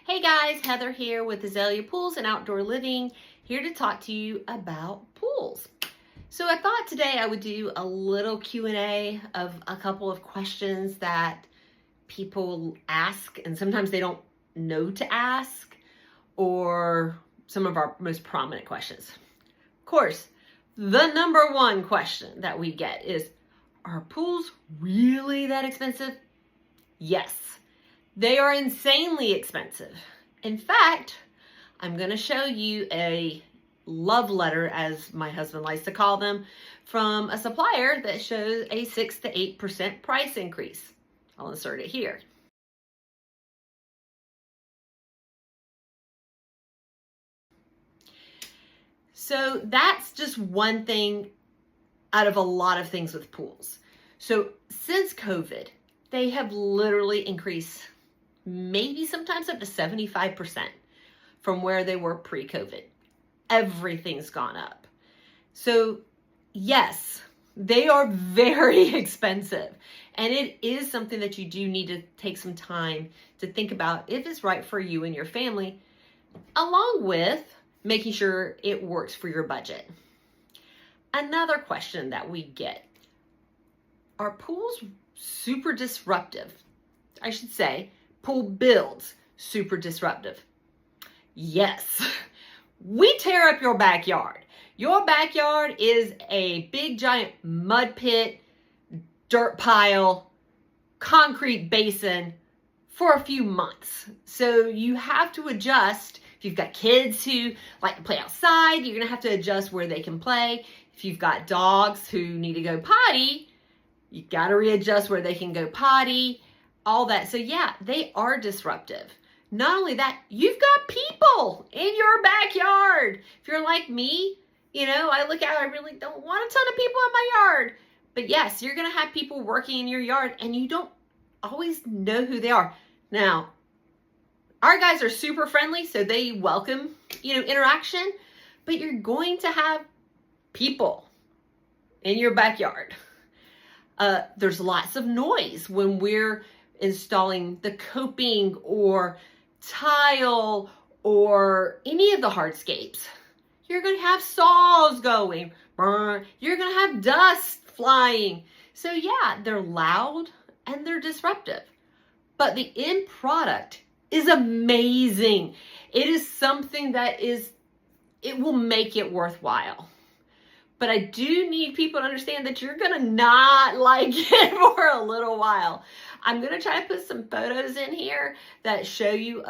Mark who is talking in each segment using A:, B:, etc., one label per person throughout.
A: Hey guys, Heather here with Azalea Pools and Outdoor Living, here to talk to you about pools. So I thought today I would do a little Q&A of a couple of questions that people ask, and sometimes they don't know to ask, or some of our most prominent questions. Of course, the number one question that we get is, are pools really that expensive? Yes. They are insanely expensive. In fact, I'm going to show you a love letter, as my husband likes to call them, from a supplier that shows a 6 to 8% price increase. I'll insert it here. So that's just one thing out of a lot of things with pools. So since COVID, they have literally increased maybe sometimes up to 75% from where they were pre-COVID. Everything's gone up. So yes, they are very expensive. And it is something that you do need to take some time to think about if it's right for you and your family, along with making sure it works for your budget. Another question that we get, are pools super disruptive? I should say, pool builds super disruptive. Yes, we tear up your backyard. Your backyard is a big giant mud pit, dirt pile, concrete basin for a few months. So you have to adjust. If you've got kids who like to play outside, you're gonna have to adjust where they can play. If you've got dogs who need to go potty, you gotta readjust where they can go potty. All that. So yeah, they are disruptive. Not only that, you've got people in your backyard. If you're like me, I look out, I really don't want a ton of people in my yard. But yes, you're going to have people working in your yard and you don't always know who they are. Now, our guys are super friendly, so they welcome, interaction, but you're going to have people in your backyard. There's lots of noise when we're installing the coping or tile or any of the hardscapes. You're going to have saws going. You're going to have dust flying. So yeah, they're loud and they're disruptive. But the end product is amazing. It is something that it will make it worthwhile. But I do need people to understand that you're going to not like it for a little while. I'm going to try to put some photos in here that show you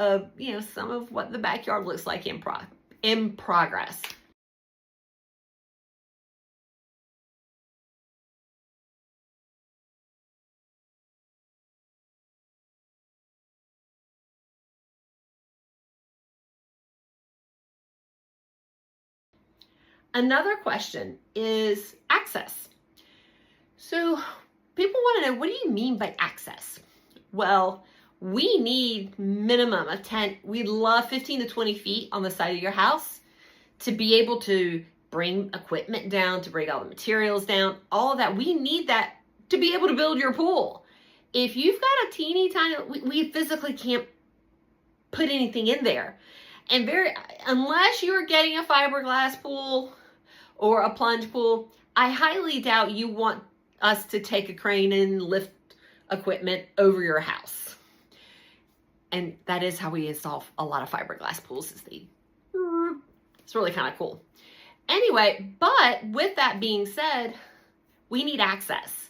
A: some of what the backyard looks like in progress. Another question is access. So people want to know, what do you mean by access? Well, we need minimum of 10, we'd love 15 to 20 feet on the side of your house to be able to bring equipment down, to bring all the materials down, all of that. We need that to be able to build your pool. If you've got a teeny tiny, we physically can't put anything in there. And unless you're getting a fiberglass pool or a plunge pool, I highly doubt you want us to take a crane and lift equipment over your house. And that is how we install a lot of fiberglass pools. It's really kind of cool. Anyway, but with that being said, we need access.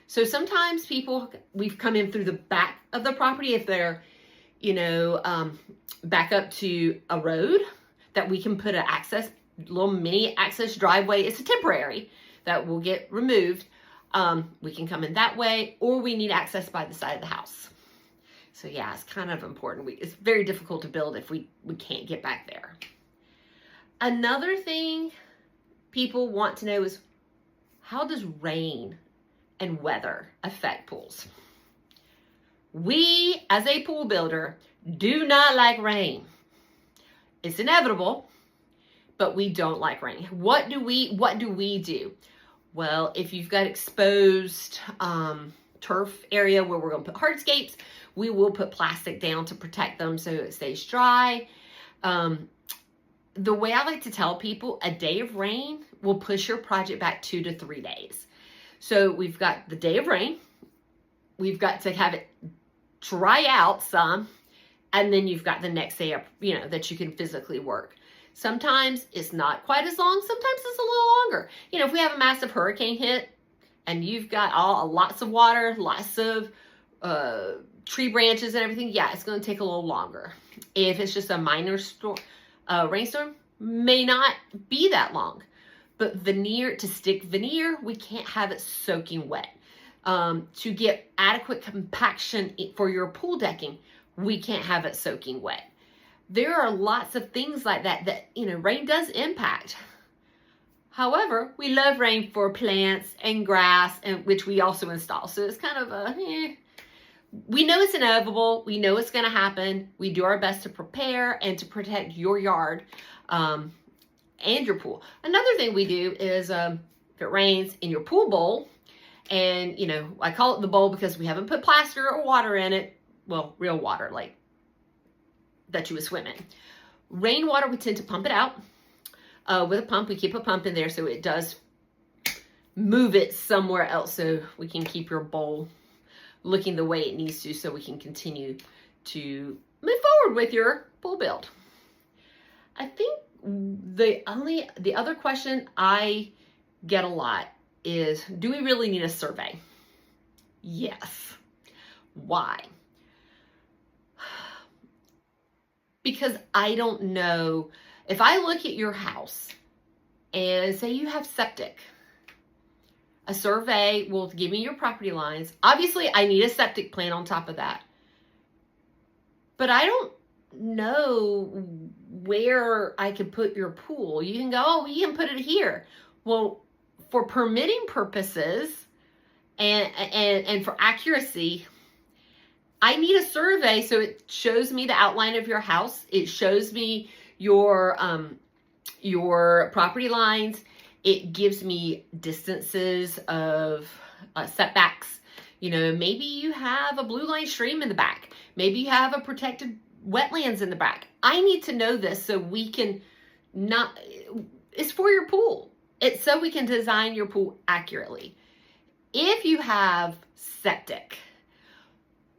A: So sometimes we've come in through the back of the property if they're, back up to a road that we can put an little mini access driveway. It's a temporary that will get removed. We can come in that way, or we need access by the side of the house. So yeah, it's kind of important. It's very difficult to build if we can't get back there. Another thing people want to know is, how does rain and weather affect pools? We, as a pool builder, do not like rain. It's inevitable, but we don't like rain. What do we do? Well, if you've got exposed turf area where we're going to put hardscapes, we will put plastic down to protect them so it stays dry. The way I like to tell people, a day of rain will push your project back 2 to 3 days. So we've got the day of rain, we've got to have it dry out some, and then you've got the next day up, that you can physically work. Sometimes it's not quite as long, sometimes it's a little longer. If we have a massive hurricane hit and you've got lots of water, lots of tree branches and everything, yeah, it's going to take a little longer. If it's just a minor rainstorm, may not be that long. But to stick veneer, we can't have it soaking wet. To get adequate compaction for your pool decking, we can't have it soaking wet. There are lots of things like that rain does impact. However, we love rain for plants and grass, and which we also install. So it's kind of we know it's inevitable. We know it's going to happen. We do our best to prepare and to protect your yard and your pool. Another thing we do is if it rains in your pool bowl, and I call it the bowl because we haven't put plaster or water in it. Well, real water, like that you would swim in. Rainwater, we tend to pump it out with a pump. We keep a pump in there so it does move it somewhere else, so we can keep your bowl looking the way it needs to, so we can continue to move forward with your pool build. I think the other question I get a lot is, do we really need a survey? Yes. Why? Because I don't know. If I look at your house and say you have septic, a survey will give me your property lines. Obviously, I need a septic plan on top of that. But I don't know where I can put your pool. You can go, oh, you can put it here. Well, for permitting purposes and for accuracy, I need a survey so it shows me the outline of your house. It shows me your property lines. It gives me distances of setbacks. Maybe you have a blue line stream in the back. Maybe you have a protected wetlands in the back. I need to know this so we can it's for your pool. It's so we can design your pool accurately. If you have septic,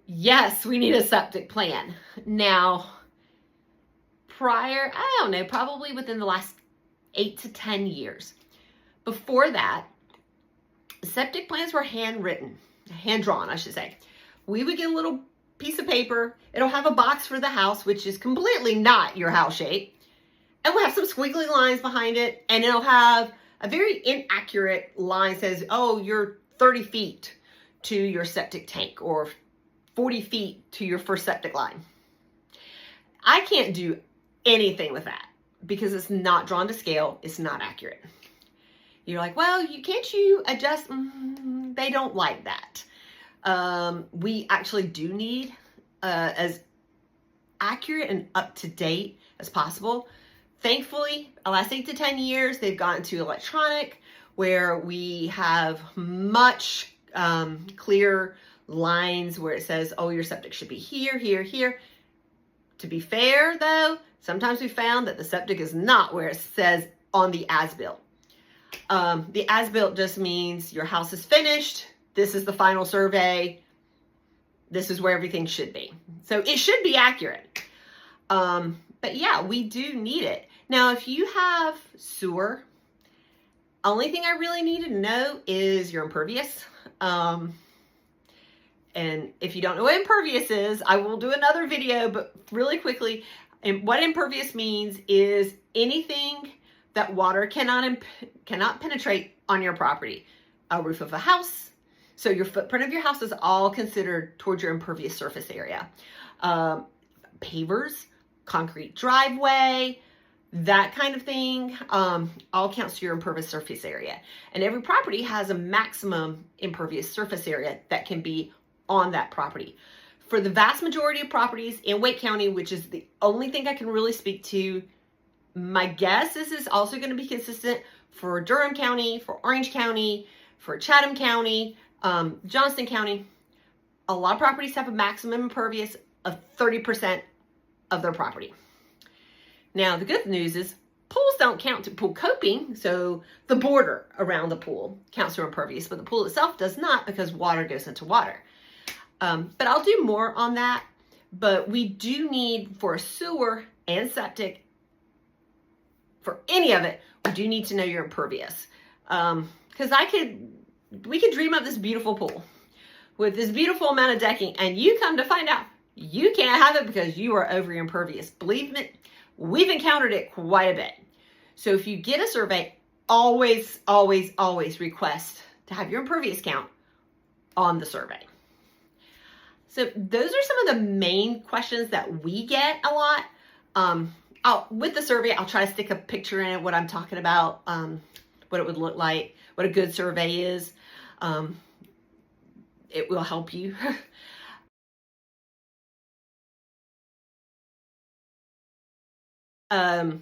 A: yes, we need a septic plan. Now, probably within the last 8 to 10 years. Before that, septic plans were hand-drawn, I should say. We would get a little piece of paper. It'll have a box for the house, which is completely not your house shape. And we'll have some squiggly lines behind it, and it'll have a very inaccurate line that says, oh, you're 30 feet to your septic tank, or 40 feet to your first septic line. I can't do anything with that because it's not drawn to scale. It's not accurate. You're like, well, can't you adjust? They don't like that. We actually do need as accurate and up to date as possible. Thankfully, the last 8 to 10 years, they've gotten to electronic, where we have much clearer lines where it says, oh, your septic should be here, here, here. To be fair, though, sometimes we found that the septic is not where it says on the as-built. The as-built just means your house is finished. This is the final survey. This is where everything should be. So it should be accurate. But yeah, we do need it. Now, if you have sewer, only thing I really need to know is your impervious. And if you don't know what impervious is, I will do another video, but really quickly, and what impervious means is anything that water cannot penetrate on your property. A roof of a house. So your footprint of your house is all considered towards your impervious surface area. Pavers, concrete driveway, that kind of thing, all counts to your impervious surface area. And every property has a maximum impervious surface area that can be on that property. For the vast majority of properties in Wake County, which is the only thing I can really speak to, my guess is it's also going to be consistent for Durham County, for Orange County, for Chatham County, Johnston County. a lot of properties have a maximum impervious of 30% of their property. Now, the good news is pools don't count to pool coping, so the border around the pool counts to impervious, but the pool itself does not because water goes into water. But I'll do more on that. But we do need, for a sewer and septic, for any of it, we do need to know your impervious. Because we could dream up this beautiful pool with this beautiful amount of decking, and you come to find out you can't have it because you are over impervious. Believe me, we've encountered it quite a bit. So if you get a survey, always, always, always request to have your impervious count on the survey. So those are some of the main questions that we get a lot. With the survey, I'll try to stick a picture in it, what I'm talking about, what it would look like, what a good survey is. It will help you. But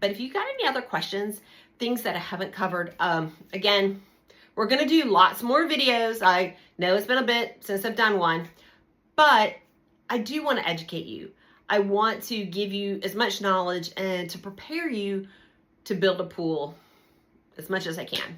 A: if you got any other questions, things that I haven't covered, again, we're going to do lots more videos. I know it's been a bit since I've done one, but I do want to educate you. I want to give you as much knowledge and to prepare you to build a pool as much as I can.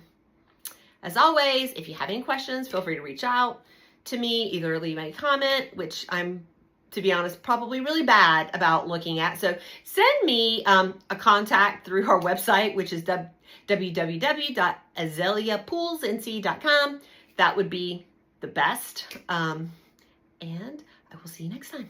A: As always, if you have any questions, feel free to reach out to me, either leave a comment, which I'm, to be honest, probably really bad about looking at. So send me a contact through our website, which is www.azaleapoolsnc.com. That would be the best. And I will see you next time.